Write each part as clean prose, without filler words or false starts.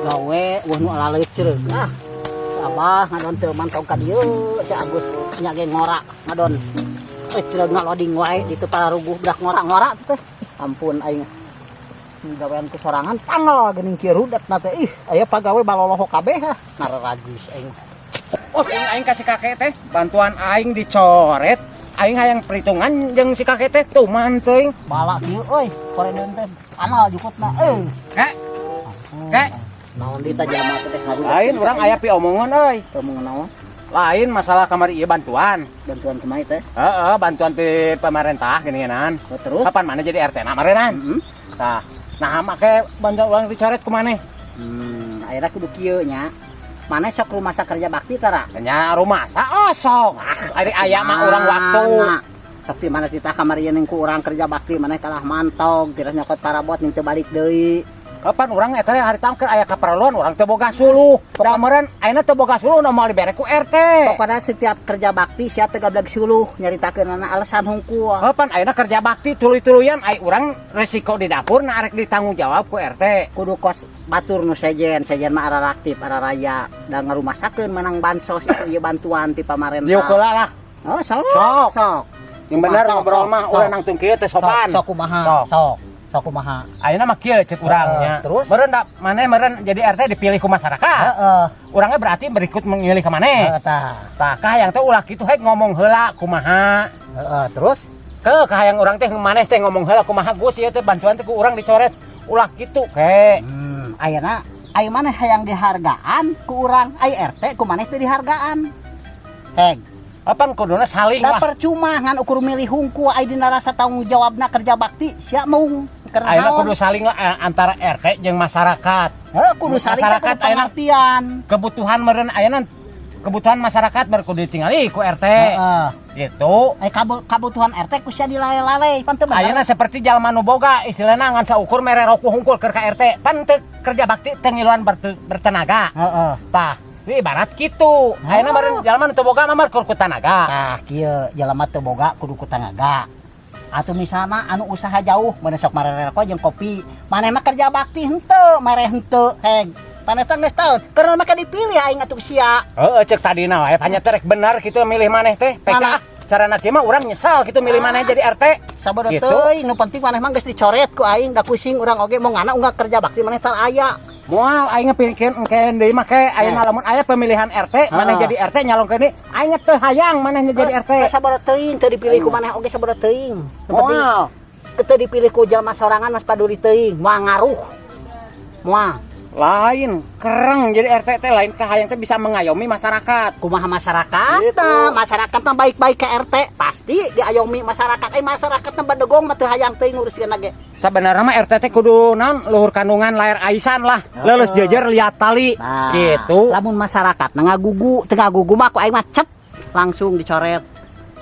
gawe wah nu alaleuk cereug Abah ngadon teu mantong ka dieu si Agus nya ge ngora ngadon cereug ngaloding wae ditu pararuguh dak ngora-ngora teh ampun aing gawean ku sorangan tanggal geuning kieu rudatna teh aya pagawe baloloho kabeh ngararagis aing. Oh, aing kasih kakek teh bantuan aing dicoret. Aing hayang perhitungan jeung si kakek teh tuh manteuing. Bala kieu euy, koredeun teh anal jukutna Kek. Naon dita jelema teh ngarudak. Lain urang aya pi omongan euy. Omongan naon? Lain masalah kamari ieu bantuan. Bantuan kumaha teh? Heeh, bantuan ti pemerintah geuningan. Terus Kapan mana jadi RT na meureunnan? Tah, nah make bantuan urang dicoret ku maneh. Ayeuna kudu kieu nya. Maneh sok rumah sakerja bakti tara? Nya rumah sok. Ari aya mah urang waktu. Tapi mana kita kamari ning ku urang kerja bakti maneh kalah mantog, tiras nyokot parabot ning teu balik deui. Kapan urang eta hari tangkeun aya kaperluan urang teu boga suluh. Da meureun ayeuna teu boga suluh nu moal dibere ku RT. Pokona setiap kerja bakti sia teu gablag suluh nyaritakeunana alasan hungkul. Kapan ayeuna kerja bakti tuluy-tuluyan ai urang resiko di dapur na arek ditanggung jawab ku RT. Kudu kos batur nu sejen mah araraktif araraya da ngarumasakeun menang bansos itu ieu bantuan ti pamarentah. Dieu heula lah. Oh, sok. Yang bener ngobrol mah urang nangtung kieu teh sopan. Sok kumaha? Sok kumaha? Ayeuna mah kieu ceuk urangnya. Terus meureun da maneh meureun jadi RT dipilih ku masyarakat. Urangnya berarti berikut memilih ka maneh. Tah kahayang teh ulah kitu hek ngomong heula kumaha. Terus kahayang urang teh maneh teh ngomong heula kumaha Gus ieu teh bantuan teh ku urang dicoret. Ulah kitu ke. Ayeuna aya maneh hayang dihargaan ku urang, aya RT ku maneh teu dihargaan. Heg Kapan kuduna saling da lah. percuma ngan ukur milih hungku aya dina rasa tanggung jawabna kerja bakti sia mung keur Ayeuna naon. kudu saling lah antara RT jeung masyarakat. Kudu saling Masyarakat kudu pengertian. Kebutuhan meureun ayeuna kebutuhan masyarakat baru kudu ditingali ku RT. Gitu. Kabutuhan RT ku sia dilale-lale pan teu bener. Ayeuna seperti jalma nu boga istilahna ngan saukur mere roku hungkul keur ka RT. Pan teu kerja bakti teu ngiluan bertenaga. Tah ibarat gitu. Ayeuna bareng jalma nu teu boga mah kur ku tanaga. Tah kieu jalma teu boga kudu ku tanaga. Atuh misalna anu usaha jauh beuneu sok marere rokok jeung kopi. Maneh mah kerja bakti henteu, mere henteu heg. Paneta geus taun, keur make dipilih aing atuh sia. Heeh ceuk tadina wae panya teh rek bener kitu milih maneh teh. Peka carana kieu mah urang nyesal kitu milih maneh jadi RT. Sabar teuing, nu penting maneh mah geus dicoret ku aing, da kusing urang oge mau ngana unggah kerja bakti maneh tah aya. Moal aing ngepikeun engke deui mah ke ayeuna lamun aya pemilihan RT maneh jadi RT nyalongkeun deui aing teu hayang manehnya jadi RT. Sabar teuing teu dipilih ku maneh oge sabar teuing. Moal teu dipilih ku jalma sorangan mas paduli teuing, moal ngaruh. Moal lain kereng jadi RT teh lain kahayang teh bisa mengayomi masyarakat. Kumaha masyarakat? Masyarakat teh baik-baik ke RT pasti diayomi masyarakat. Masyarakat teh badegong mah teu hayang teuing nguruskeun ge. Sebenarnya mah RT teh kudu naon luhur kandungan layar aisan lah. Leuleus jejer lihat tali. Gitu. Lamun masyarakat ngagugu, teu ngagugu mah ku aing mah cep langsung dicoret.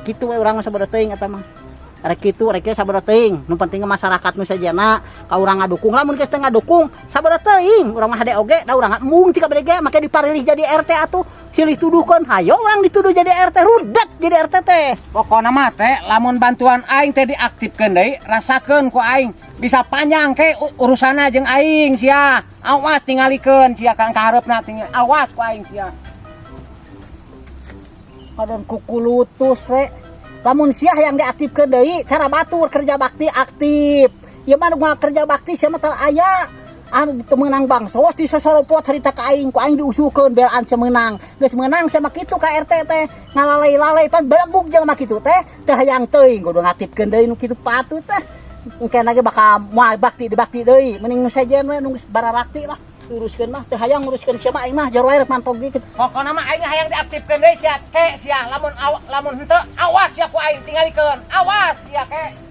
Kitu we urang mah sabada teuing eta mah. Rek kitu rek sabada teuing. Nu penting masyarakat nu sajana ka urang ngadukung. Lamun geus teu ngadukung sabada teuing. Urang mah hade oge da urang mung ti kabege make diparilih jadi RT atuh. Silih tuduhkeun hayo urang dituduh jadi RT rudet jadi RT teh. Pokona mah teh lamun bantuan aing teh diaktifkeun deui rasakeun ku aing bisa panjang ke urusanna jeung aing sia. Awas tingalikeun sia kang kahareupna awas ku aing sia. Adon kuku lutus we. Lamun sia yang diaktifkeun deui cara batur kerja bakti aktif. Ieu mah nu kerja bakti sia mah teu aya. Anu teu meunang bangsos di sasaropot harita ka aing ku aing diusulkeun belaan sia meunang. Geus meunang sia mah kitu ka RT teh ngalalai-lalai pan belegug jelema kitu teh teu hayang teuing kudu ngaktifkeun deui nu kitu patut teh. Engke ge bakal moal bakti deui mending nu sejen we nu bararakti lah. Uruskeun mah teu hayang nguruskeun sia mah aing mah jor wae rek mantog kitu. Pokona mah aing hayang diaktifkeun deui sia ke sia lamun henteu awas sia ku aing tingalikeun. Awas sia ke.